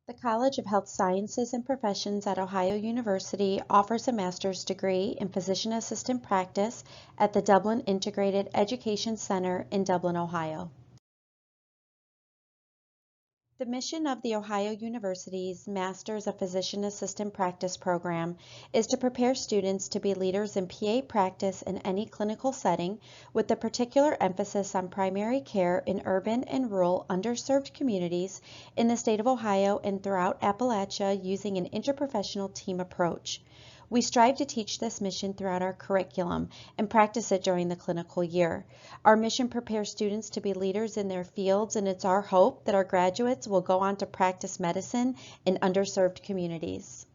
The College of Health Sciences and Professions at Ohio University offers a master's degree in physician assistant practice at the Dublin Integrated Education Center in Dublin, Ohio. The mission of the Ohio University's Masters of Physician Assistant Practice program is to prepare students to be leaders in PA practice in any clinical setting, with a particular emphasis on primary care in urban and rural underserved communities in the state of Ohio and throughout Appalachia using an interprofessional team approach. We strive to teach this mission throughout our curriculum and practice it during the clinical year. Our mission prepares students to be leaders in their fields, and it's our hope that our graduates will go on to practice medicine in underserved communities.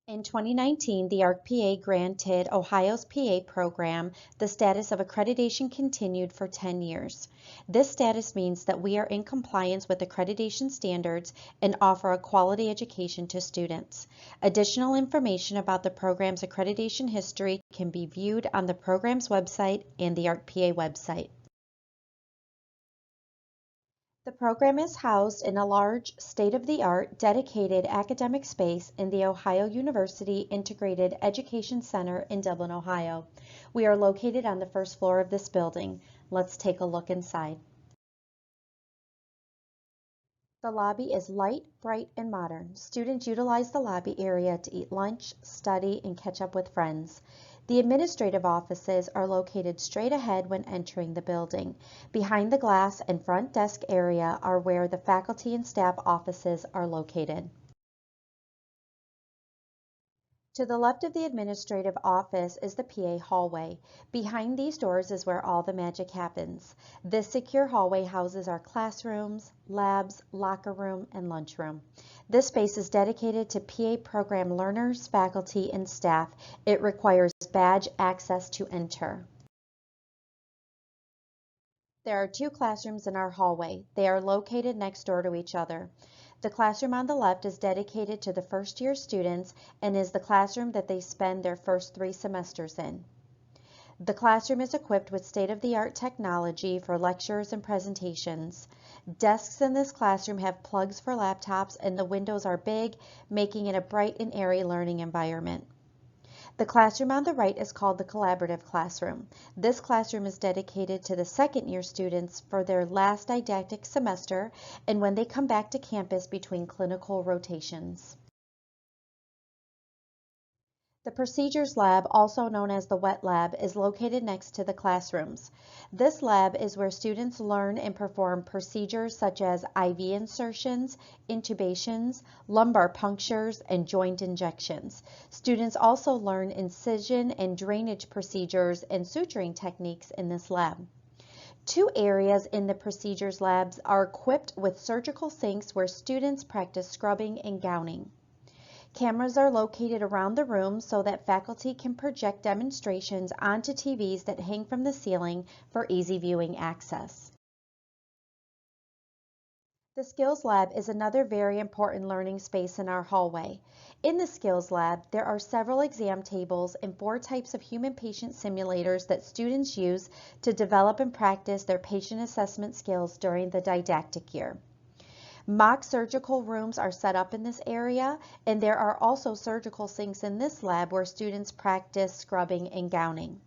In 2019, the ARC-PA granted Ohio's PA program the status of accreditation continued for 10 years. This status means that we are in compliance with accreditation standards and offer a quality education to students. Additional information about the program's accreditation history can be viewed on the program's website and the ARC-PA website. The program is housed in a large, state-of-the-art, dedicated academic space in the Ohio University Integrated Education Center in Dublin, Ohio. We are located on the first floor of this building. Let's take a look inside. The lobby is light, bright, and modern. Students utilize the lobby area to eat lunch, study, and catch up with friends. The administrative offices are located straight ahead when entering the building. Behind the glass and front desk area are where the faculty and staff offices are located. To the left of the administrative office is the PA hallway. Behind these doors is where all the magic happens. This secure hallway houses our classrooms, labs, locker room, and lunchroom. This space is dedicated to PA program learners, faculty, and staff. It requires badge access to enter. There are two classrooms in our hallway. They are located next door to each other. The classroom on the left is dedicated to the first-year students and is the classroom that they spend their first 3 semesters in. The classroom is equipped with state-of-the-art technology for lectures and presentations. Desks in this classroom have plugs for laptops, and the windows are big, making it a bright and airy learning environment. The classroom on the right is called the collaborative classroom. This classroom is dedicated to the second-year students for their last didactic semester and when they come back to campus between clinical rotations. The procedures lab, also known as the wet lab, is located next to the classrooms. This lab is where students learn and perform procedures such as IV insertions, intubations, lumbar punctures, and joint injections. Students also learn incision and drainage procedures and suturing techniques in this lab. 2 areas in the procedures labs are equipped with surgical sinks where students practice scrubbing and gowning. Cameras are located around the room so that faculty can project demonstrations onto TVs that hang from the ceiling for easy viewing access. The Skills Lab is another very important learning space in our hallway. In the Skills Lab, there are several exam tables and 4 types of human-patient simulators that students use to develop and practice their patient assessment skills during the didactic year. Mock surgical rooms are set up in this area, and there are also surgical sinks in this lab where students practice scrubbing and gowning.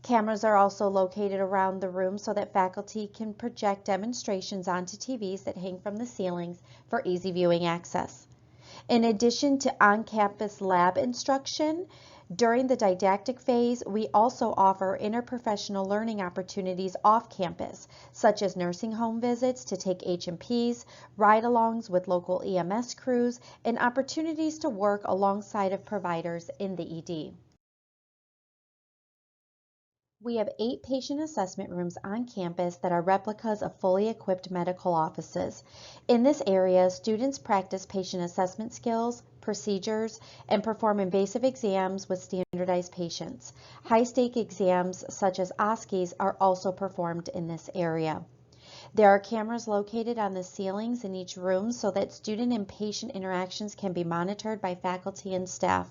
Cameras are also located around the room so that faculty can project demonstrations onto TVs that hang from the ceilings for easy viewing access. In addition to on-campus lab instruction, during the didactic phase, we also offer interprofessional learning opportunities off campus, such as nursing home visits to take H&Ps, ride-alongs with local EMS crews, and opportunities to work alongside of providers in the ED. We have 8 patient assessment rooms on campus that are replicas of fully equipped medical offices. In this area, students practice patient assessment skills, procedures, and perform invasive exams with standardized patients. High-stake exams such as OSCEs are also performed in this area. There are cameras located on the ceilings in each room so that student and patient interactions can be monitored by faculty and staff.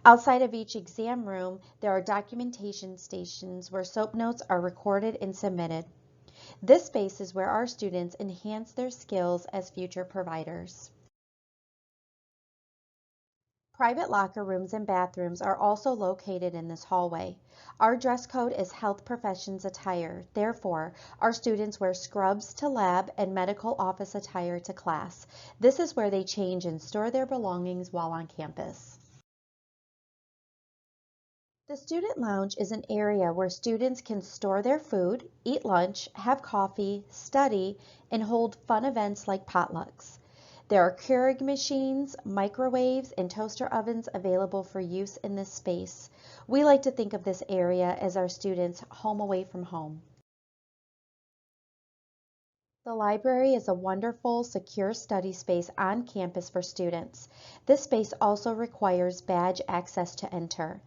Outside of each exam room, there are documentation stations where SOAP notes are recorded and submitted. This space is where our students enhance their skills as future providers. Private locker rooms and bathrooms are also located in this hallway. Our dress code is health professions attire. Therefore, our students wear scrubs to lab and medical office attire to class. This is where they change and store their belongings while on campus. The student lounge is an area where students can store their food, eat lunch, have coffee, study, and hold fun events like potlucks. There are Keurig machines, microwaves, and toaster ovens available for use in this space. We like to think of this area as our students' home away from home. The library is a wonderful, secure study space on campus for students. This space also requires badge access to enter.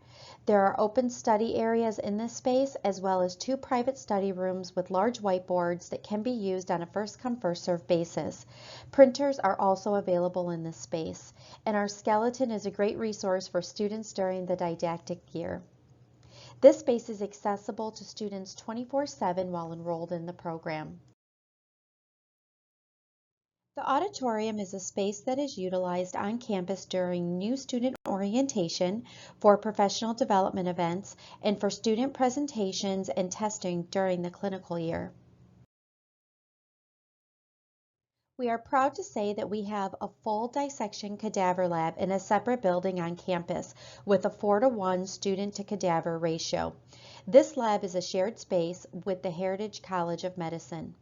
There are open study areas in this space, as well as 2 private study rooms with large whiteboards that can be used on a first-come, first-served basis. Printers are also available in this space, and our skeleton is a great resource for students during the didactic year. This space is accessible to students 24/7 while enrolled in the program. The auditorium is a space that is utilized on campus during new student orientation, for professional development events, and for student presentations and testing during the clinical year. We are proud to say that we have a full dissection cadaver lab in a separate building on campus with a 4:1 student to cadaver ratio. This lab is a shared space with the Heritage College of Medicine.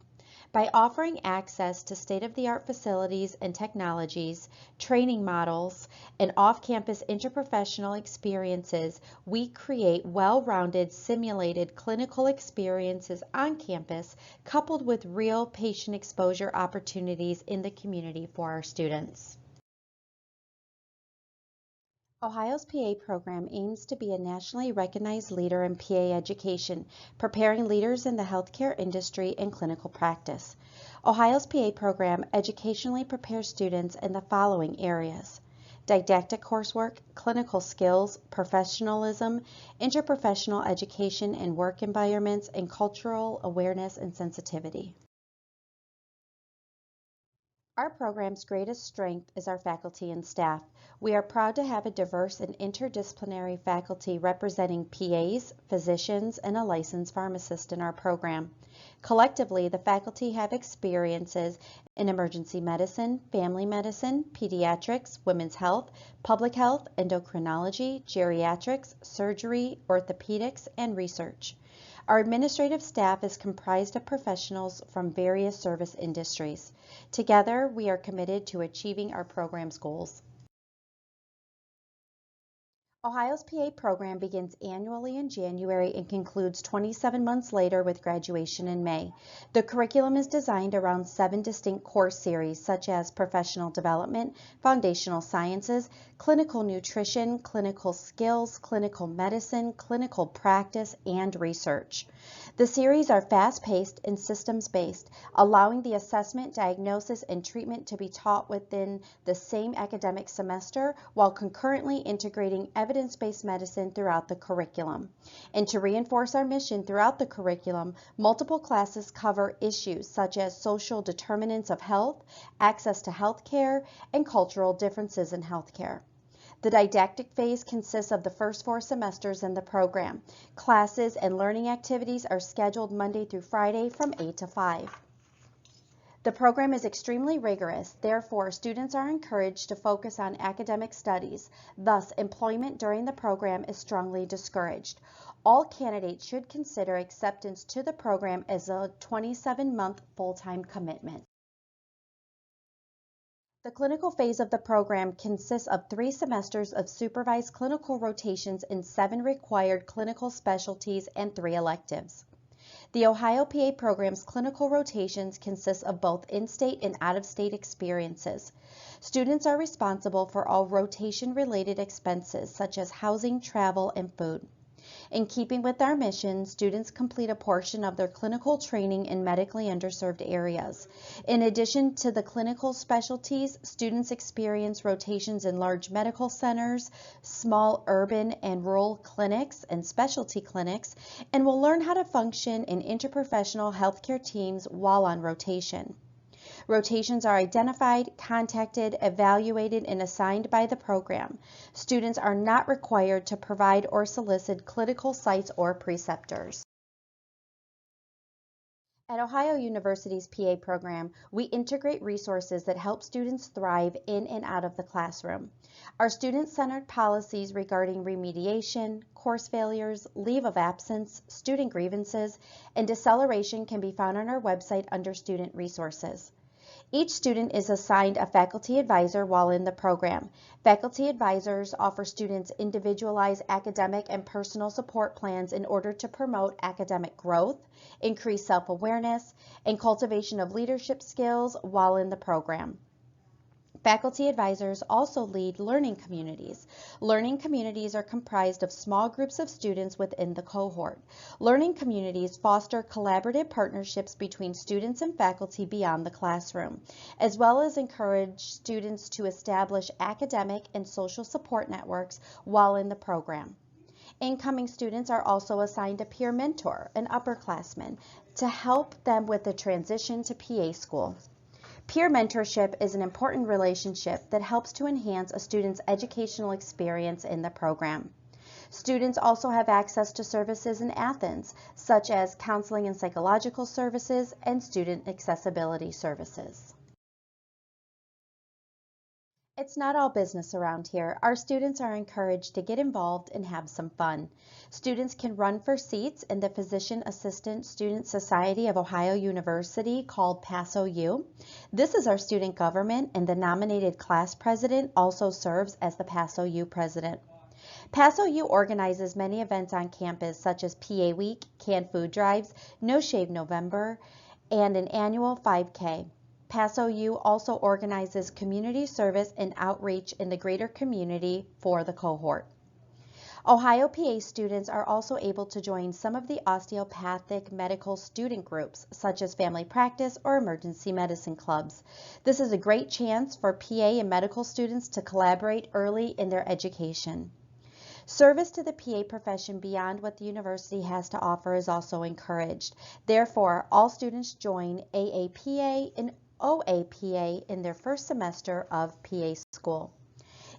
By offering access to state-of-the-art facilities and technologies, training models, and off-campus interprofessional experiences, we create well-rounded simulated clinical experiences on campus coupled with real patient exposure opportunities in the community for our students. Ohio's PA program aims to be a nationally recognized leader in PA education, preparing leaders in the healthcare industry and clinical practice. Ohio's PA program educationally prepares students in the following areas: didactic coursework, clinical skills, professionalism, interprofessional education and work environments, and cultural awareness and sensitivity. Our program's greatest strength is our faculty and staff. We are proud to have a diverse and interdisciplinary faculty representing PAs, physicians, and a licensed pharmacist in our program. Collectively, the faculty have experiences in emergency medicine, family medicine, pediatrics, women's health, public health, endocrinology, geriatrics, surgery, orthopedics, and research. Our administrative staff is comprised of professionals from various service industries. Together, we are committed to achieving our program's goals. Ohio's PA program begins annually in January and concludes 27 months later with graduation in May. The curriculum is designed around 7 distinct course series, such as professional development, foundational sciences, clinical nutrition, clinical skills, clinical medicine, clinical practice, and research. The series are fast-paced and systems-based, allowing the assessment, diagnosis, and treatment to be taught within the same academic semester while concurrently integrating evidence-based medicine throughout the curriculum. And to reinforce our mission throughout the curriculum, multiple classes cover issues such as social determinants of health, access to health care, and cultural differences in health care. The didactic phase consists of the first 4 semesters in the program. Classes and learning activities are scheduled Monday through Friday from 8 to 5. The program is extremely rigorous, therefore students are encouraged to focus on academic studies. Thus, employment during the program is strongly discouraged. All candidates should consider acceptance to the program as a 27-month full-time commitment. The clinical phase of the program consists of 3 semesters of supervised clinical rotations in 7 required clinical specialties and 3 electives. The Ohio PA program's clinical rotations consist of both in-state and out-of-state experiences. Students are responsible for all rotation-related expenses such as housing, travel, and food. In keeping with our mission, students complete a portion of their clinical training in medically underserved areas. In addition to the clinical specialties, students experience rotations in large medical centers, small urban and rural clinics and specialty clinics, and will learn how to function in interprofessional healthcare teams while on rotation. Rotations are identified, contacted, evaluated, and assigned by the program. Students are not required to provide or solicit clinical sites or preceptors. At Ohio University's PA program, we integrate resources that help students thrive in and out of the classroom. Our student-centered policies regarding remediation, course failures, leave of absence, student grievances, and deceleration can be found on our website under Student Resources. Each student is assigned a faculty advisor while in the program. Faculty advisors offer students individualized academic and personal support plans in order to promote academic growth, increase self-awareness, and cultivation of leadership skills while in the program. Faculty advisors also lead learning communities. Learning communities are comprised of small groups of students within the cohort. Learning communities foster collaborative partnerships between students and faculty beyond the classroom, as well as encourage students to establish academic and social support networks while in the program. Incoming students are also assigned a peer mentor, an upperclassman, to help them with the transition to PA school. Peer mentorship is an important relationship that helps to enhance a student's educational experience in the program. Students also have access to services in Athens, such as counseling and psychological services and student accessibility services. It's not all business around here. Our students are encouraged to get involved and have some fun. Students can run for seats in the Physician Assistant Student Society of Ohio University called PASOU. This is our student government, and the nominated class president also serves as the PASOU president. PASOU organizes many events on campus such as PA Week, canned food drives, No Shave November, and an annual 5K. PASOU also organizes community service and outreach in the greater community for the cohort. Ohio PA students are also able to join some of the osteopathic medical student groups, such as family practice or emergency medicine clubs. This is a great chance for PA and medical students to collaborate early in their education. Service to the PA profession beyond what the university has to offer is also encouraged. Therefore, all students join AAPA and OAPA in their first semester of PA school.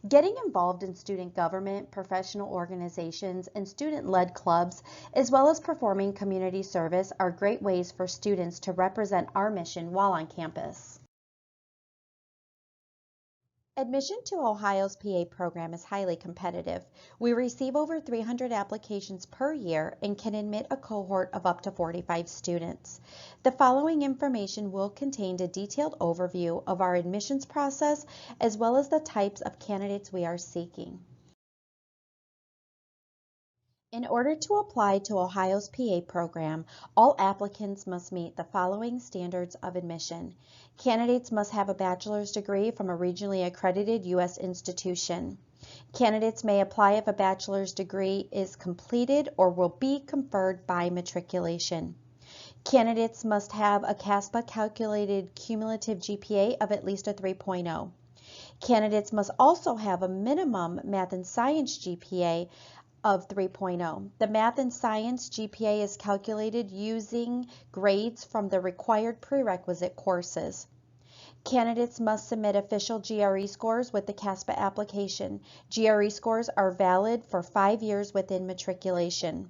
Getting involved in student government, professional organizations, and student-led clubs, as well as performing community service, are great ways for students to represent our mission while on campus. Admission to Ohio's PA program is highly competitive. We receive over 300 applications per year and can admit a cohort of up to 45 students. The following information will contain a detailed overview of our admissions process as well as the types of candidates we are seeking. In order to apply to Ohio's PA program, all applicants must meet the following standards of admission. Candidates must have a bachelor's degree from a regionally accredited U.S. institution. Candidates may apply if a bachelor's degree is completed or will be conferred by matriculation. Candidates must have a CASPA calculated cumulative GPA of at least a 3.0. Candidates must also have a minimum math and science GPA of 3.0. The math and science GPA is calculated using grades from the required prerequisite courses. Candidates must submit official GRE scores with the CASPA application. GRE scores are valid for 5 years within matriculation.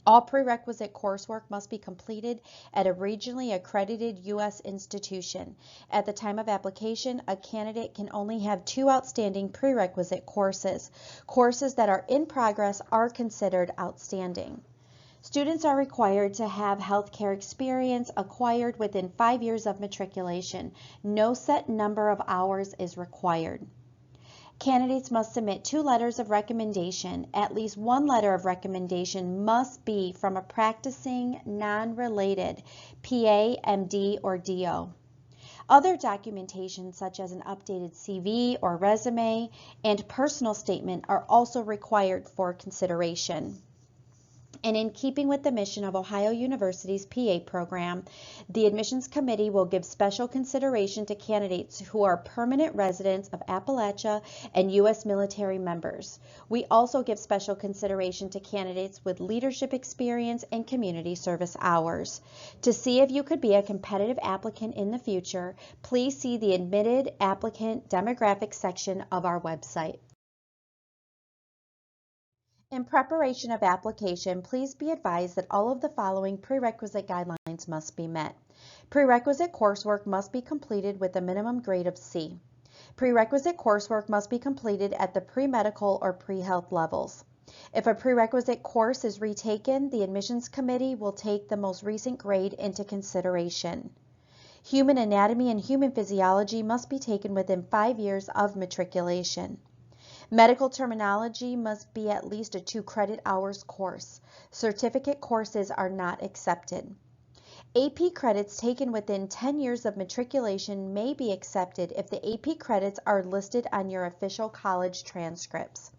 All prerequisite coursework must be completed at a regionally accredited U.S. institution. At the time of application, a candidate can only have 2 outstanding prerequisite courses. Courses that are in progress are considered outstanding. Students are required to have healthcare experience acquired within 5 years of matriculation. No set number of hours is required. Candidates must submit 2 letters of recommendation. At least 1 letter of recommendation must be from a practicing, non-related PA, MD, or DO. Other documentation such as an updated CV or resume and personal statement are also required for consideration. And in keeping with the mission of Ohio University's PA program, the admissions committee will give special consideration to candidates who are permanent residents of Appalachia and U.S. military members. We also give special consideration to candidates with leadership experience and community service hours. To see if you could be a competitive applicant in the future, please see the admitted applicant demographics section of our website. In preparation of application, please be advised that all of the following prerequisite guidelines must be met. Prerequisite coursework must be completed with a minimum grade of C. Prerequisite coursework must be completed at the pre-medical or pre-health levels. If a prerequisite course is retaken, the admissions committee will take the most recent grade into consideration. Human anatomy and human physiology must be taken within 5 years of matriculation. Medical terminology must be at least a 2 credit hours course. Certificate courses are not accepted. AP credits taken within 10 years of matriculation may be accepted if the AP credits are listed on your official college transcripts.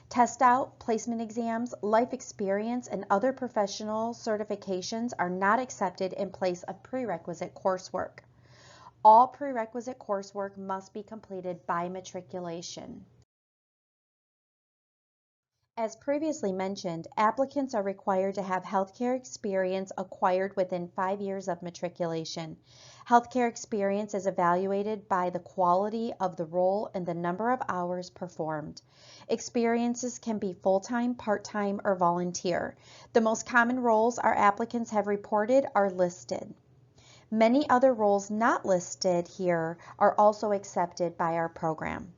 Test out, placement exams, life experience, and other professional certifications are not accepted in place of prerequisite coursework. All prerequisite coursework must be completed by matriculation. As previously mentioned, applicants are required to have healthcare experience acquired within 5 years of matriculation. Healthcare experience is evaluated by the quality of the role and the number of hours performed. Experiences can be full-time, part-time, or volunteer. The most common roles our applicants have reported are listed. Many other roles not listed here are also accepted by our program.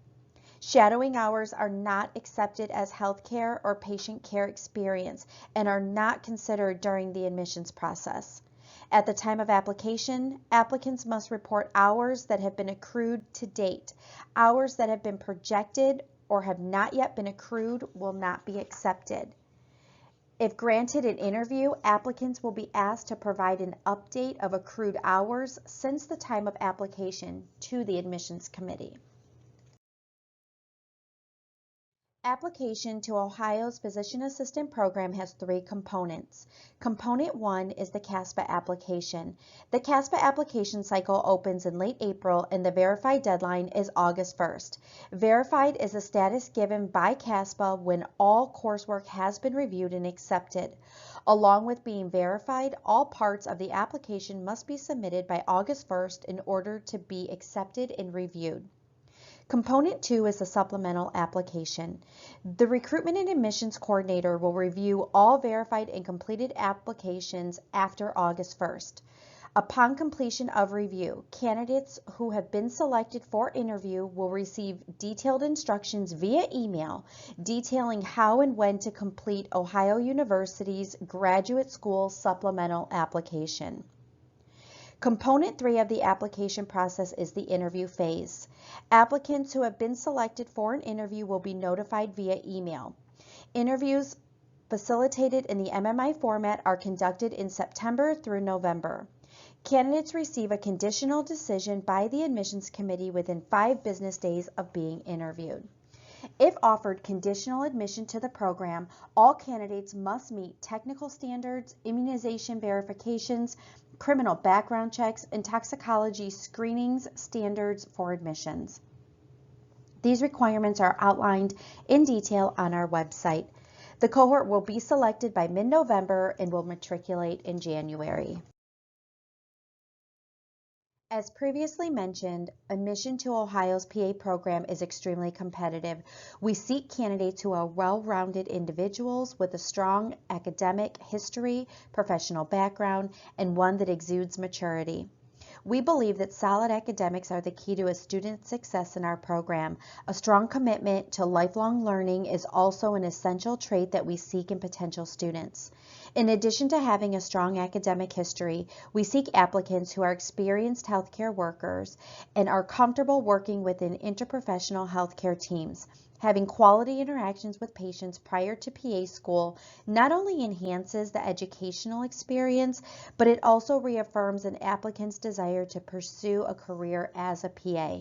Shadowing hours are not accepted as healthcare or patient care experience and are not considered during the admissions process. At the time of application, applicants must report hours that have been accrued to date. Hours that have been projected or have not yet been accrued will not be accepted. If granted an interview, applicants will be asked to provide an update of accrued hours since the time of application to the admissions committee. Application to Ohio's Physician Assistant Program has 3 components. Component 1 is the CASPA application. The CASPA application cycle opens in late April and the verified deadline is August 1st. Verified is a status given by CASPA when all coursework has been reviewed and accepted. Along with being verified, all parts of the application must be submitted by August 1st in order to be accepted and reviewed. Component 2 is the supplemental application. The Recruitment and Admissions Coordinator will review all verified and completed applications after August 1st. Upon completion of review, candidates who have been selected for interview will receive detailed instructions via email detailing how and when to complete Ohio University's Graduate School Supplemental Application. Component 3 of the application process is the interview phase. Applicants who have been selected for an interview will be notified via email. Interviews facilitated in the MMI format are conducted in September through November. Candidates receive a conditional decision by the admissions committee within 5 business days of being interviewed. If offered conditional admission to the program, all candidates must meet technical standards, immunization verifications, criminal background checks, and toxicology screenings standards for admissions. These requirements are outlined in detail on our website. The cohort will be selected by mid-November and will matriculate in January. As previously mentioned, admission to Ohio's PA program is extremely competitive. We seek candidates who are well-rounded individuals with a strong academic history, professional background, and one that exudes maturity. We believe that solid academics are the key to a student's success in our program. A strong commitment to lifelong learning is also an essential trait that we seek in potential students. In addition to having a strong academic history, we seek applicants who are experienced healthcare workers and are comfortable working within interprofessional healthcare teams. Having quality interactions with patients prior to PA school not only enhances the educational experience, but it also reaffirms an applicant's desire to pursue a career as a PA.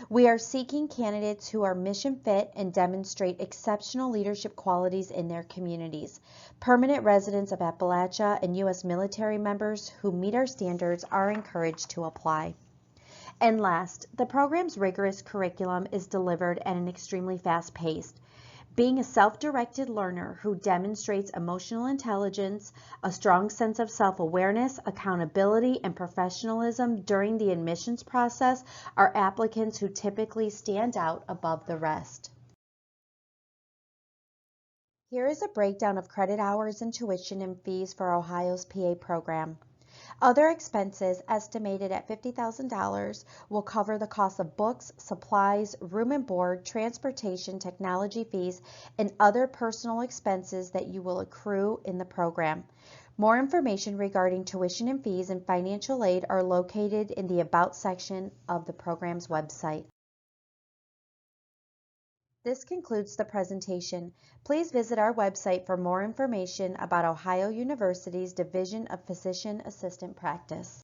We are seeking candidates who are mission fit and demonstrate exceptional leadership qualities in their communities. Permanent residents of Appalachia and U.S. military members who meet our standards are encouraged to apply. And last, the program's rigorous curriculum is delivered at an extremely fast pace. Being a self-directed learner who demonstrates emotional intelligence, a strong sense of self-awareness, accountability, and professionalism during the admissions process are applicants who typically stand out above the rest. Here is a breakdown of credit hours and tuition and fees for Ohio's PA program. Other expenses estimated at $50,000 will cover the cost of books, supplies, room and board, transportation, technology fees, and other personal expenses that you will accrue in the program. More information regarding tuition and fees and financial aid are located in the About section of the program's website. This concludes the presentation. Please visit our website for more information about Ohio University's Division of Physician Assistant Practice.